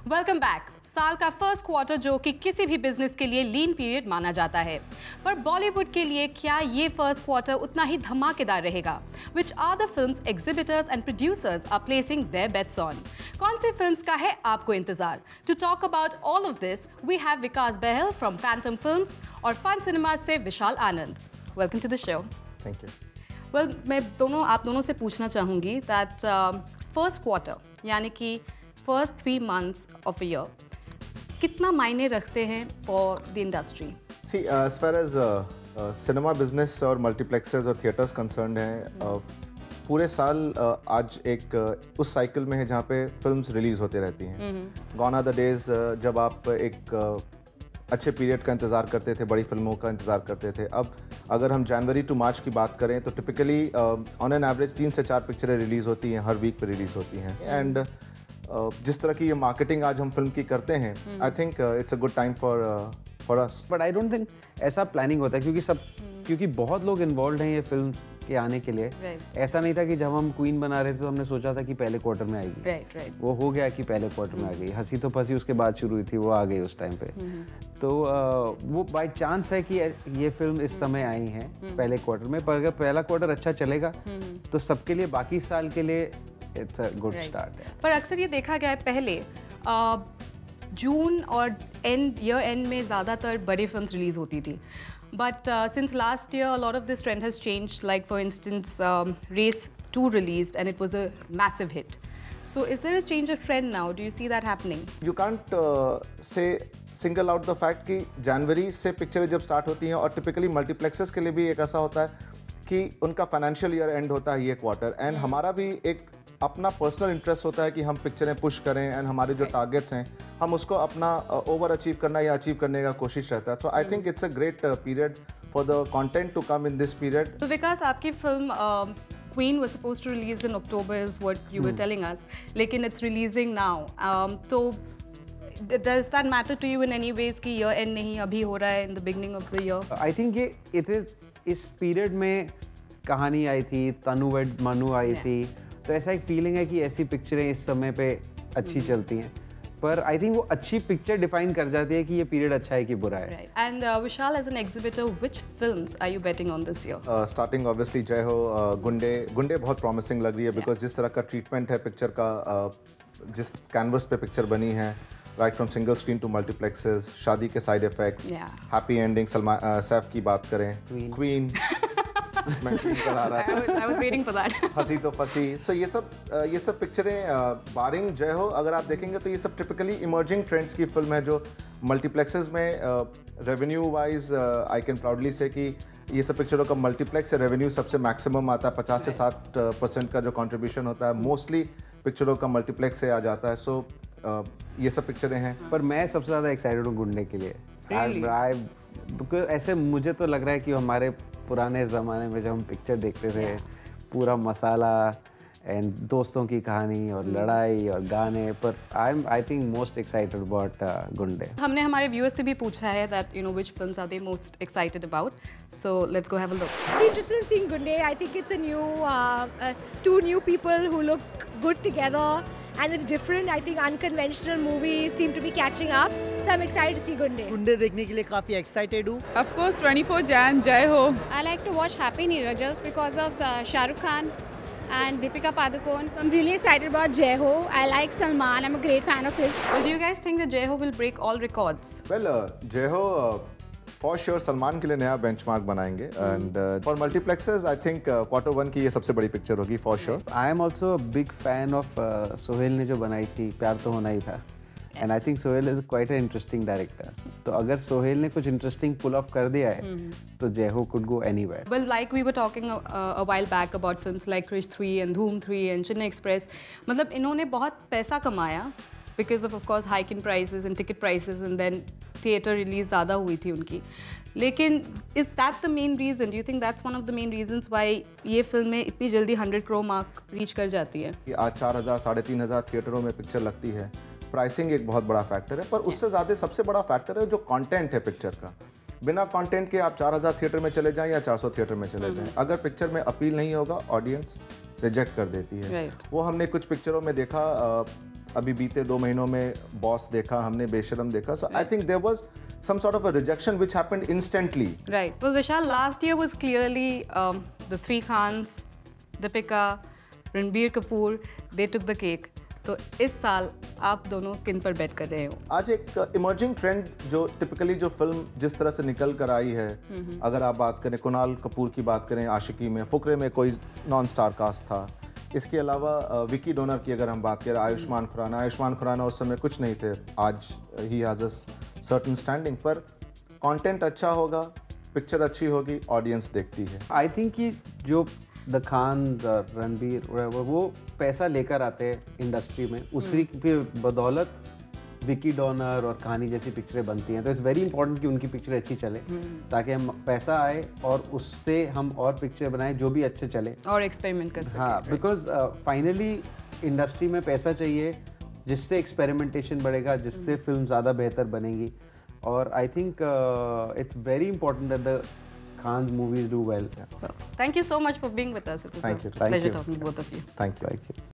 Welcome back. साल का first quarter जो कि किसी भी बिजनेस के लिए लीन पीरियड माना जाता है, पर बॉलीवुड के लिए क्या ये फर्स्ट क्वार्टर उतना ही धमाकेदार रहेगा? Which are the films exhibitors and producers are placing their bets on? कौन सी फिल्म्स का है आपको इंतजार? To talk about all of this, we have Vikas Behel from Phantom Films और Fun Cinemas से विशाल आनंद। Welcome to the show. Thank you. Well, मैं आप दोनों से पूछना चाहूँगी that first quarter यानी कि first 3 months of a year कितना मायने रखते हैं for the industry? See, as far as cinema business और multiplexes और theaters concerned हैं, पूरे साल आज एक उस साइकिल में है जहाँ पे फिल्म्स रिलीज होते रहती हैं। Gone are the days जब आप एक अच्छे पीरियड का इंतज़ार करते थे, बड़ी फिल्मों का इंतज़ार करते थे। अब अगर हम जनवरी टू मार्च की बात करें तो टिपिकली ऑन एन एवरेज 3 से 4 पिक्चरें रिलीज़ होती हैं, हर वीक पे रिलीज़ होती हैं। एंड जिस तरह की ये मार्केटिंग आज हम फिल्म की करते हैं, आई think it's a good time for us. But I don't think ऐसा प्लानिंग होता है क्योंकि बहुत लोग इन्वॉल्व हैं ये फिल्म के आने के लिए। ऐसा नहीं था कि जब हम क्वीन बना रहे थे तो हमने सोचा था कि पहले क्वार्टर में आएगी। वो हो गया कि पहले क्वार्टर में आ गई। हंसी तो फंसी उसके बाद शुरू हुई थी, वो आ गई उस टाइम पे। तो वो बाय चांस है कि ये फिल्म इस समय आई है पहले क्वार्टर में। पर अगर पहला क्वार्टर अच्छा चलेगा तो सबके लिए बाकी साल के लिए इट्स अ गुड स्टार्ट। पर अक्सर ये देखा गया है पहले जून और ईयर एंड में ज़्यादातर बड़ी फिल्म्स रिलीज होती थी। But since last year, a lot of this trend has changed. Like for instance, Race 2 released and it was a massive hit. So is there a change of trend now? Do you see that happening? You can't single out the fact कि जनवरी से पिक्चरें जब start होती हैं, और typically multiplexes के लिए भी एक ऐसा होता है कि उनका फाइनेंशियल ईयर एंड होता है ये क्वार्टर। एंड हमारा भी एक अपना पर्सनल इंटरेस्ट होता है कि हम पिक्चरें पुश करें एंड हमारे जो टारगेट्स हैं हम उसको अपना ओवर अचीव करना या अचीव करने का कोशिश रहता है। So I think it's a great period for the content to come in this period. तो विकास, आपकी film Queen was supposed to release in October is what you were telling us, लेकिन it's releasing now. तो does that matter to you in any ways कि year end नहीं अभी हो रहा है in the beginning of the year? I think ये इस पीरियड में कहानी आई थी, तनु वेड मनु आई थी, तो ऐसा एक फीलिंग है कि ऐसी पिक्चरें इस समय पे अच्छी चलती हैं। पर आई थिंक वो अच्छी पिक्चर डिफाइन कर जाती है कि ये पीरियड अच्छा है कि बुरा है। And Vishal, as an exhibitor, which films are you betting on this year? Starting obviously Jai Ho, गुंडे बहुत प्रॉमिसिंग लग रही है बिकॉज जिस तरह का ट्रीटमेंट है पिक्चर का, जिस कैनवस पे पिक्चर बनी है, right from single screen to multiplexes, Shaadi Ke Side Effects, Happy Ending, Salman Saif की बात करें, क्वीन मैं करा रहा था, I was waiting for that. हंसी तो फंसी। सो ये सब पिक्चरें बारिंग जय हो अगर आप देखेंगे तो ये सब टिपिकली इमर्जिंग ट्रेंड्स की फिल्म है जो मल्टीप्लेक्सेस में revenue wise I can proudly से कि ये सब पिक्चरों का मल्टीप्लेक्स रेवेन्यू सबसे मैक्सिमम आता है। 50 से 60% का जो कंट्रीब्यूशन होता है मोस्टली पिक्चरों का मल्टीप्लेक्स से आ जाता है। सो ये सब पिक्चरें हैं। पर मैं सबसे ज़्यादा एक्साइटेड हूँ गुंडे के लिए। ऐसे मुझे तो लग रहा है कि हमारे पुराने ज़माने में जब हम पिक्चर देखते थे, पूरा मसाला एंड दोस्तों की कहानी और लड़ाई और गाने, पर I think most excited about Gunday. हमने हमारे व्यूअर्स से भी पूछा है that you know which films are they most excited about, so let's go have a look. Interested in seeing Gunde. I think it's a new, 2 new people who look good together, and it's different. I think unconventional movies seem to be catching up, so I'm excited to see Gunde. गुंडे देखने के लिए काफ़ी excited हूँ। Of course, 24 Jan, Jai Ho. I like to watch Happy New Year just because of Shah Rukh Khan and Deepika Padukone. I'm really excited about Jai Ho. I like Salman. I'm a great fan of his. Well, do you guys think that Jai Ho will break all records? Well, जय हो for sure Salman के लिए नया benchmark बनाएंगे। And for multiplexes I think Q1 की ये सबसे बड़ी पिक्चर होगी for sure. I am also big fan of Sohail ने जो बनाई थी प्यार तो होना ही था। And I think Sohail is quite an interesting director. तो अगर सोहेल ने कुछ इंटरेस्टिंग पुल ऑफ कर दिया है तो जय हो could go anywhere. Well, like we were talking a while back about films like Krish 3 and Dhoom 3 and Chennai Express, मतलब इन्होंने बहुत पैसा कमाया because of course hike in prices and ticket prices, and then theater release ज़्यादा हुई थी उनकी। लेकिन is that the main reason? Do you think that's one of the main reasons why ये फिल्में इतनी जल्दी 100 crore मार्क रीच कर जाती है? आज 4000 3,500 थिएटरों में पिक्चर लगती है। प्राइसिंग एक बहुत बड़ा फैक्टर है, पर उससे ज़्यादा सबसे बड़ा फैक्टर है जो कंटेंट है पिक्चर का। बिना कंटेंट के आप 4000 थिएटर में चले जाएं या 400 थिएटर में चले जाएं, अगर पिक्चर में अपील नहीं होगा ऑडियंस रिजेक्ट कर देती है। Right. वो हमने कुछ पिक्चरों में देखा, अभी बीते 2 महीनों में बॉस देखा, हमने बेशरम देखा, so I think there was some sort of a rejection which happened instantly. Right. Well, Vishal, last year was clearly the three Khans, Deepika, Ranbir Kapoor, they took the cake. तो इस साल आप दोनों किन पर बेट कर रहे हो? आज एक इमर्जिंग ट्रेंड जो टिपिकली जो फिल्म जिस तरह से निकल कर आई है, अगर आप बात करें कुणाल कपूर की बात करें, आशिकी में, फुकरे में कोई नॉन स्टार कास्ट था, इसके अलावा विकी डोनर की अगर हम बात करें, आयुष्मान खुराना उस समय कुछ नहीं थे, आज he has a certain standing, पर कंटेंट अच्छा होगा, पिक्चर अच्छी होगी, ऑडियंस देखती है। आई थिंक कि जो द खान, रणबीर, वो पैसा लेकर आते हैं इंडस्ट्री में, उसी की बदौलत विकी डोनर और कहानी जैसी पिक्चरें बनती हैं, तो इट्स वेरी इंपॉर्टेंट कि उनकी पिक्चर अच्छी चले ताकि हम पैसा आए और उससे हम और पिक्चर बनाएं जो भी अच्छे चले और एक्सपेरिमेंट कर सकें। हाँ, बिकॉज फाइनली इंडस्ट्री में पैसा चाहिए जिससे एक्सपेरिमेंटेशन बढ़ेगा, जिससे फिल्म ज़्यादा बेहतर बनेगी, और आई think it's very important that the Khan's movies do well. So, thank you so much for being with us. It was a pleasure talking to both of you. Thank you.